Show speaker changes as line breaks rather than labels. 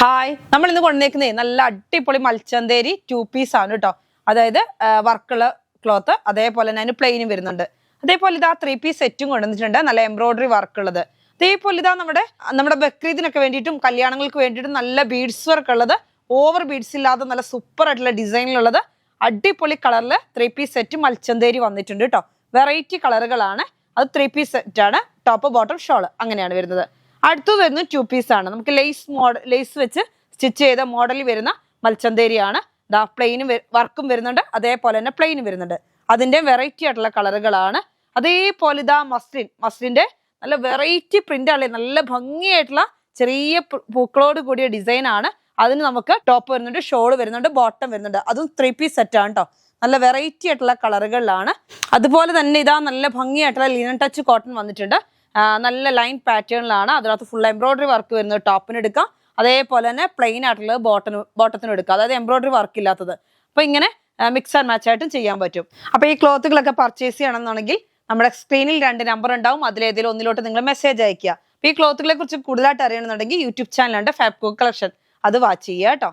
Hi, നമ്മൾ ഇന്ന് കൊണ്ടുവന്നേക്കുന്നേ നല്ല അടിപൊളി മൽച്ചന്തേരി 2 പീസ് ആണ് കേട്ടോ. അതായത് വർക്കുള്ള ക്ലോത്ത്, അതേപോലെ തന്നെ അതിന് പ്ലെയിനും വരുന്നുണ്ട്. അതേപോലെ ഇതാ 3 പീസ് സെറ്റും കൊണ്ടുവന്നിട്ടുണ്ട്, നല്ല എംബ്രോയിഡറി വർക്ക് ഉള്ളത്. അതേപോലെ ഇതാ നമ്മുടെ ബക്രീദിനൊക്കെ വേണ്ടിയിട്ടും കല്യാണങ്ങൾക്ക് വേണ്ടിയിട്ടും നല്ല ബീഡ്സ് വർക്ക് ഉള്ളത്, ഓവർ ബീഡ്സ് ഇല്ലാതെ നല്ല സൂപ്പർ ആയിട്ടുള്ള ഡിസൈനിലുള്ളത് അടിപൊളി കളറിൽ 3 പീസ് സെറ്റ് മൽച്ചന്തേരി വന്നിട്ടുണ്ട് കേട്ടോ. വെറൈറ്റി കളറുകളാണ്. അത് 3 പീസ് സെറ്റ് ആണ്, ടോപ്പ് ബോട്ടം ഷോൾ അങ്ങനെയാണ് വരുന്നത്. അടുത്തത് വരുന്നത് 2 പീസ് ആണ്. നമുക്ക് ലേസ് വെച്ച് സ്റ്റിച്ച് ചെയ്ത മോഡലിൽ വരുന്ന മൽച്ചന്തേരിയാണ്. ദാ പ്ലെയിനും വർക്കും വരുന്നുണ്ട്, അതേപോലെ തന്നെ പ്ലെയിനും വരുന്നുണ്ട്. അതിന്റെ വെറൈറ്റി ആയിട്ടുള്ള കളറുകളാണ്. അതേപോലെ ഇതാ മസ്ലിന്റെ നല്ല വെറൈറ്റി പ്രിന്റ് ആണ്, നല്ല ഭംഗിയായിട്ടുള്ള ചെറിയ പൂക്കളോട് കൂടിയ ഡിസൈൻ ആണ്. അതിന് നമുക്ക് ടോപ്പ് വരുന്നുണ്ട്, ഷോൾ വരുന്നുണ്ട്, ബോട്ടം വരുന്നുണ്ട്. അതും 3 പീസ് സെറ്റ് ആണ് കേട്ടോ. നല്ല വെറൈറ്റി ആയിട്ടുള്ള കളറുകളിലാണ്. അതുപോലെ തന്നെ ഇതാ നല്ല ഭംഗിയായിട്ടുള്ള ലിനൻ ടച്ച് കോട്ടൺ വന്നിട്ടുണ്ട്. നല്ല ലൈൻ പാറ്റേണിലാണ്. അതിനകത്ത് ഫുൾ എംബ്രോയിഡറി വർക്ക് വരുന്നത് ടോപ്പിന് എടുക്കാം, അതേപോലെ തന്നെ പ്ലെയിൻ ആയിട്ടുള്ളത് ബോട്ടത്തിനും എടുക്കാം, അതായത് എംബ്രോയിഡറി വർക്ക് ഇല്ലാത്തത്. അപ്പൊ ഇങ്ങനെ മിക്സ് ആൻഡ് മാച്ച് ആയിട്ടും ചെയ്യാൻ പറ്റും. അപ്പൊ ഈ ക്ലോത്തുകളൊക്കെ പർച്ചേസ് ചെയ്യണമെന്നുണ്ടെങ്കിൽ നമ്മുടെ സ്ക്രീനിൽ 2 നമ്പർ ഉണ്ടാവും, അതിലേതെങ്കിലും ഒന്നിലോട്ട് നിങ്ങൾ മെസ്സേജ് അയക്കുക. അപ്പൊ ഈ ക്ലോത്തുകളെ കുറിച്ച് കൂടുതലായിട്ട് അറിയണമെന്നുണ്ടെങ്കിൽ യൂട്യൂബ് ചാനലുണ്ട് ഫാബ്കോ കളക്ഷൻ, അത് വാച്ച് ചെയ്യുക കേട്ടോ.